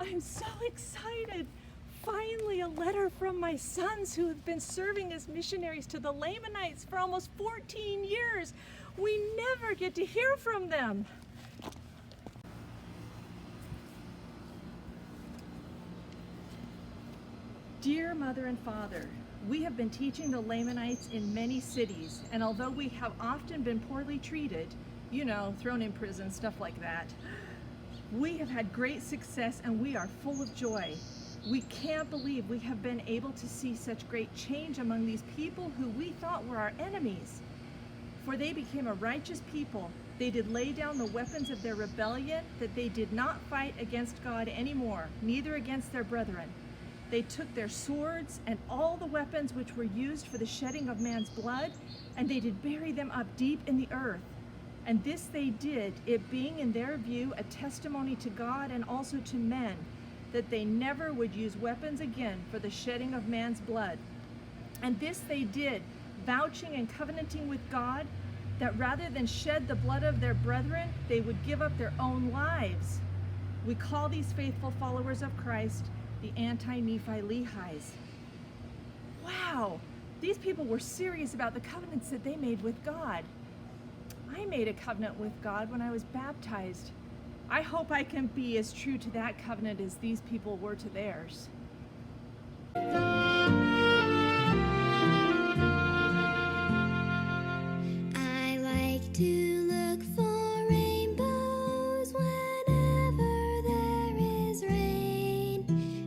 I'm so excited. Finally, a letter from my sons who have been serving as missionaries to the Lamanites for almost 14 years. We never get to hear from them. Dear Mother and Father, we have been teaching the Lamanites in many cities, and although we have often been poorly treated, thrown in prison, stuff like that, we have had great success and we are full of joy. We can't believe we have been able to see such great change among these people who we thought were our enemies. For they became a righteous people. They did lay down the weapons of their rebellion, that they did not fight against God anymore, neither against their brethren. They took their swords and all the weapons which were used for the shedding of man's blood, and they did bury them up deep in the earth. And this they did, it being in their view a testimony to God and also to men, that they never would use weapons again for the shedding of man's blood. And this they did, vouching and covenanting with God, that rather than shed the blood of their brethren, they would give up their own lives. We call these faithful followers of Christ the anti-Nephi-Lehis. Wow, these people were serious about the covenants that they made with God. I made a covenant with God when I was baptized. I hope I can be as true to that covenant as these people were to theirs. I like to look for rainbows whenever there is rain,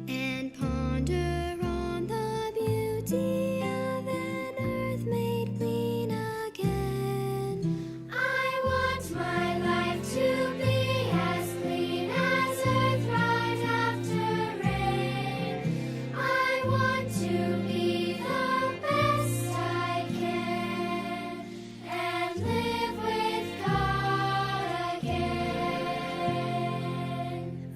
and ponder on the beauty of an earth made clean again. I want my life to be as clean as earth right after rain. I want to be the best I can and live with God again.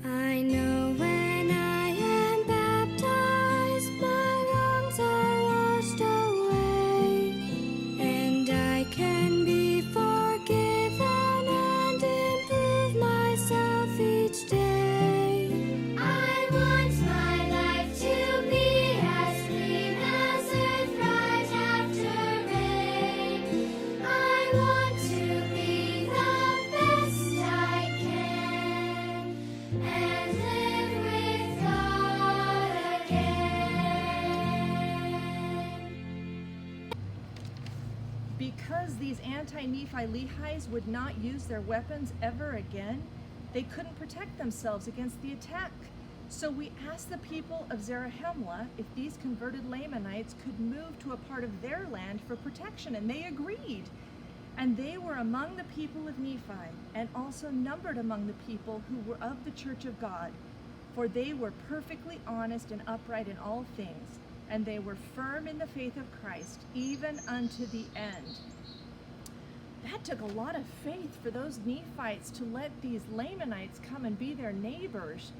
I know when I am baptized, my wrongs are washed away, and I can be forgiven and improve myself each day. I want my life to be as clean as earth right after rain. I want to be the best I can and live with God again. Because these anti-Nephi-Lehis would not use their weapons ever again, they couldn't protect themselves against the attack. So we asked the people of Zarahemla if these converted Lamanites could move to a part of their land for protection, and they agreed. And they were among the people of Nephi, and also numbered among the people who were of the church of God. For they were perfectly honest and upright in all things, and they were firm in the faith of Christ, even unto the end. That took a lot of faith for those Nephites to let these Lamanites come and be their neighbors.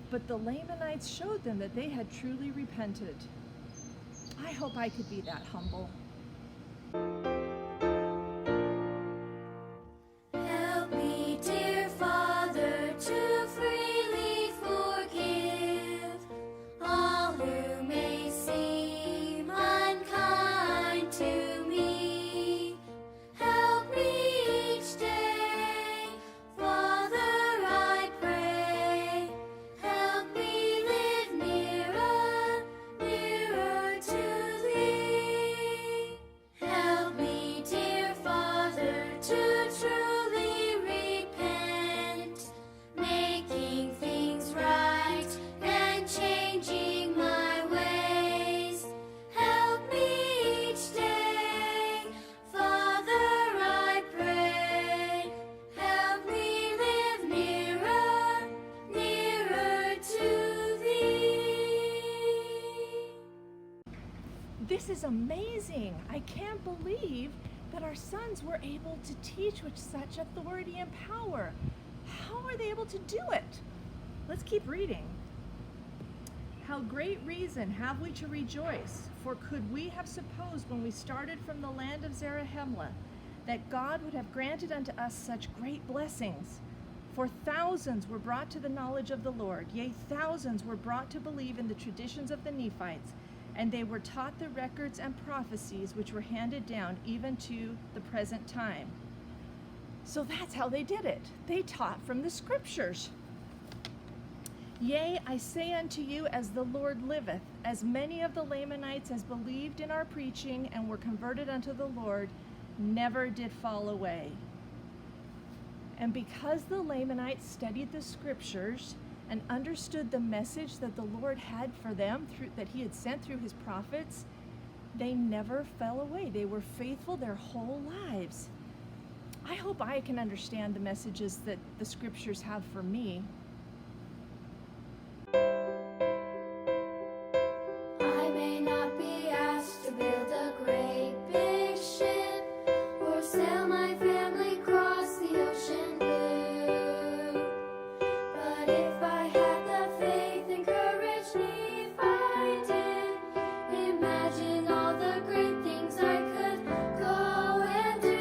But the Lamanites showed them that they had truly repented. I hope I could be that humble. Help me, dear Father, to freely forgive all who may seem unkind to me. Help me each day, Father, I pray. Help me live nearer, nearer to Thee. Help me, dear Father, to truly repent, making things right and changing my ways. Help me each day, Father, I pray. Help me live nearer, nearer to Thee. This is amazing. I can't believe that our sons were able to teach with such authority and power. How are they able to do it? Let's keep reading. How great reason have we to rejoice, for could we have supposed when we started from the land of Zarahemla that God would have granted unto us such great blessings? For thousands were brought to the knowledge of the Lord, yea, thousands were brought to believe in the traditions of the Nephites, and they were taught the records and prophecies which were handed down even to the present time. So that's how they did it. They taught from the scriptures. Yea, I say unto you, as the Lord liveth, as many of the Lamanites as believed in our preaching and were converted unto the Lord, never did fall away. And because the Lamanites studied the scriptures and understood the message that the Lord had for them, that he had sent through his prophets, they never fell away. They were faithful their whole lives. I hope I can understand the messages that the scriptures have for me. I may not be asked to build a great big ship or sail my family across the ocean blue, but if I had the faith and courage Nephi did, imagine all the great things I could go and do.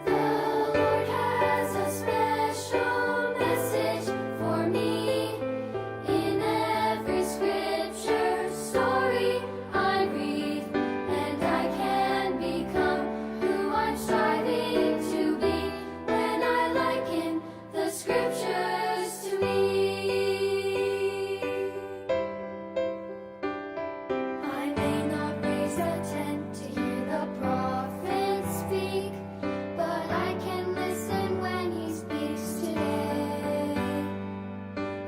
The Lord has a special message for me. In every scripture story I read, and I can become who I'm striving to be when I liken the scriptures to me. I may not raise a tent to hear the prophet speak, but I can listen when he speaks today.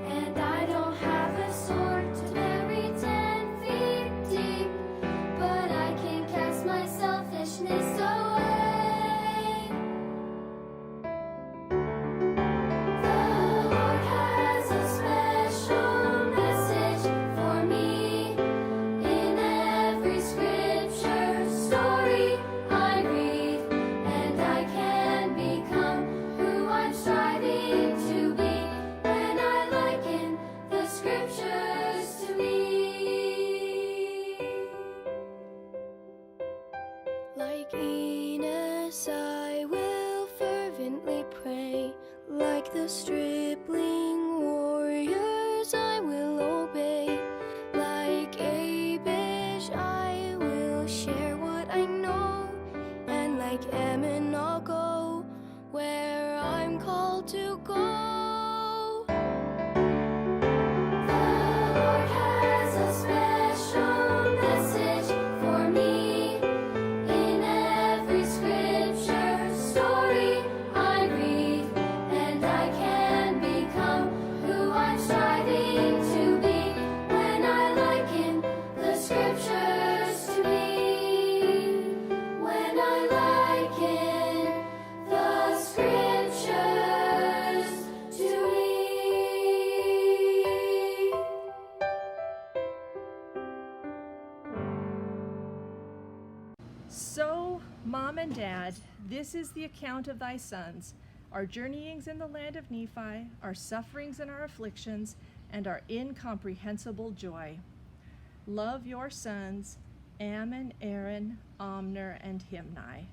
And I don't have a sword to bury 10 feet deep, but I can cast my selfishness away. The Lord has a special message for me. In every scripture story I read, and I can become who I'm striving to be when I liken the scriptures to me. Like Enos, I will fervently pray. Like the stripling warriors, I will obey. Like Abish, I will share what I know. And like Ammon, I'll go where I'm called to go. The Lord has a special message for me. In every scripture story I read, and I can become who I'm striving to be when I liken the scriptures to me. When I liken the scriptures to me. So, Mom and Dad, this is the account of thy sons, our journeyings in the land of Nephi, our sufferings and our afflictions, and our incomprehensible joy. Love your sons, Ammon, Aaron, Omner, and Himni.